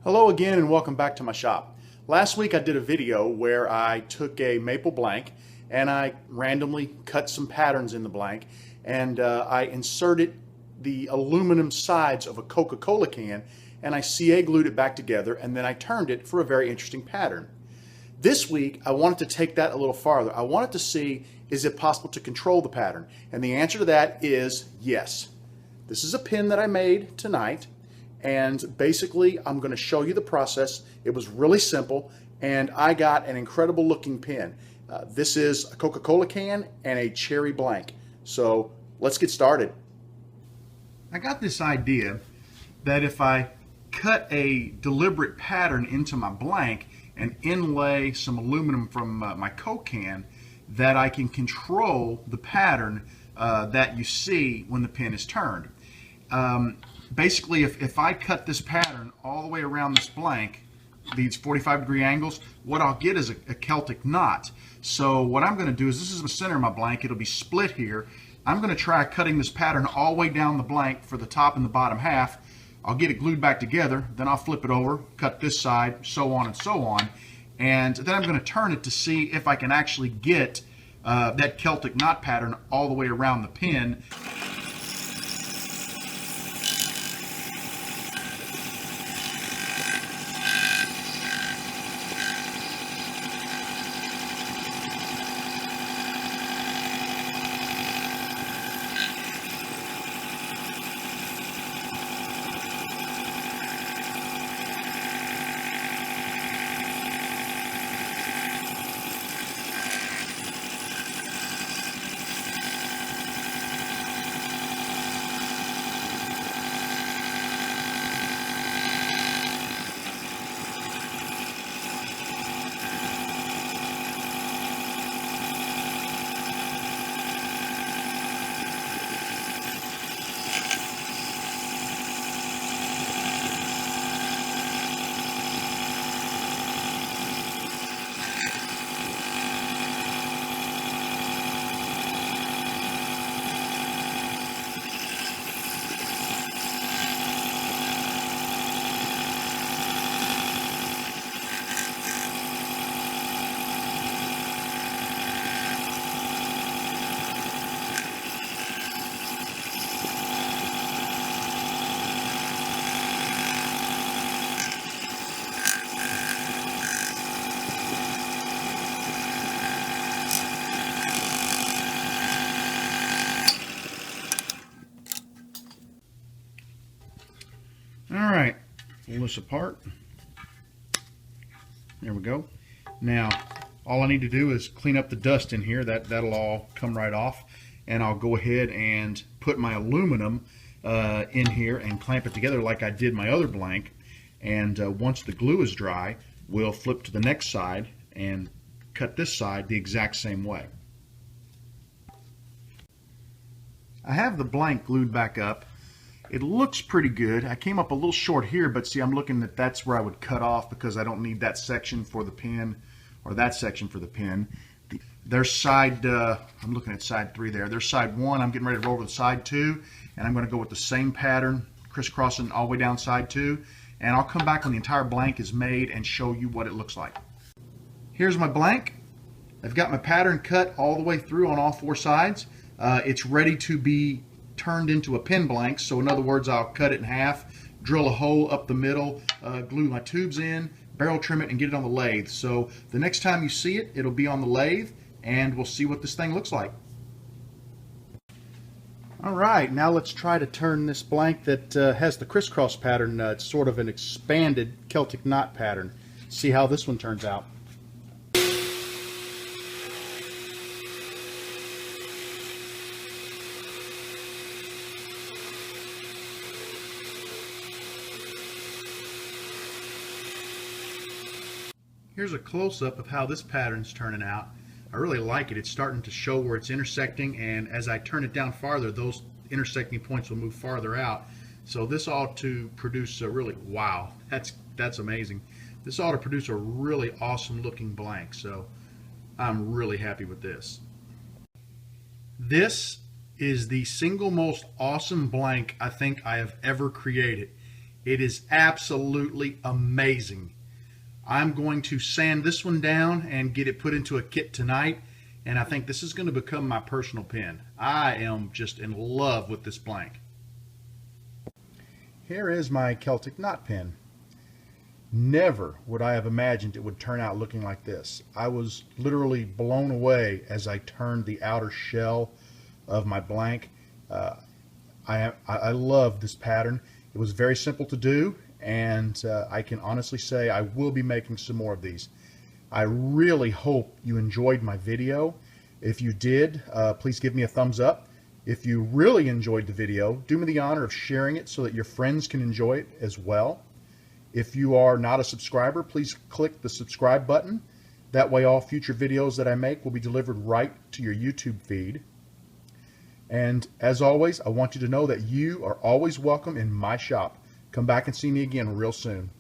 Hello again and welcome back to my shop. Last week I did a video where I took a maple blank and I randomly cut some patterns in the blank and I inserted the aluminum sides of a Coca-Cola can and I CA glued it back together and then I turned it for a very interesting pattern. This week I wanted to take that a little farther. I wanted to see, is it possible to control the pattern? And the answer to that is yes. This is a pin that I made tonight. And basically, I'm going to show you the process. It was really simple, and I got an incredible looking pin. This is a Coca-Cola can and a cherry blank. So let's get started. I got this idea that if I cut a deliberate pattern into my blank and inlay some aluminum from my Coke can, that I can control the pattern that you see when the pin is turned. Basically, if I cut this pattern all the way around this blank, these 45-degree angles, what I'll get is a Celtic knot. So what I'm going to do is, this is the center of my blank, it'll be split here. I'm going to try cutting this pattern all the way down the blank for the top and the bottom half. I'll get it glued back together, then I'll flip it over, cut this side, so on and so on. And then I'm going to turn it to see if I can actually get that Celtic knot pattern all the way around the pin. Alright, pull this apart. There we go. Now, all I need to do is clean up the dust in here. That'll all come right off. And I'll go ahead and put my aluminum in here and clamp it together like I did my other blank. And once the glue is dry, we'll flip to the next side and cut this side the exact same way. I have the blank glued back up. It looks pretty good. I came up a little short here, but see, I'm looking that that's where I would cut off because I don't need that section for the pin or that section for the pin. There's side, I'm looking at side 3 there. There's side 1. I'm getting ready to roll over to side 2, and I'm going to go with the same pattern, crisscrossing all the way down side 2, and I'll come back when the entire blank is made and show you what it looks like. Here's my blank. I've got my pattern cut all the way through on all 4 sides. It's ready to be turned into a pin blank. So in other words, I'll cut it in half, drill a hole up the middle, glue my tubes in, barrel trim it, and get it on the lathe. So the next time you see it, it'll be on the lathe, and we'll see what this thing looks like. Alright, now let's try to turn this blank that has the crisscross pattern. It's sort of an expanded Celtic knot pattern. See how this one turns out. Here's a close-up of how this pattern's turning out. I really like it. It's starting to show where it's intersecting, and as I turn it down farther, those intersecting points will move farther out. So this ought to produce a really, wow, that's amazing. This ought to produce a really awesome looking blank. So I'm really happy with this. This is the single most awesome blank I think I have ever created. It is absolutely amazing. I'm going to sand this one down and get it put into a kit tonight, and I think this is going to become my personal pen. I am just in love with this blank. Here is my Celtic Knot pen. Never would I have imagined it would turn out looking like this. I was literally blown away as I turned the outer shell of my blank. I love this pattern. It was very simple to do, and I can honestly say I will be making some more of these. I really hope you enjoyed my video. If you did, please give me a thumbs up. If you really enjoyed the video, do me the honor of sharing it so that your friends can enjoy it as well. If you are not a subscriber, please click the subscribe button. That way all future videos that I make will be delivered right to your YouTube feed. And as always, I want you to know that you are always welcome in my shop. Come back and see me again real soon.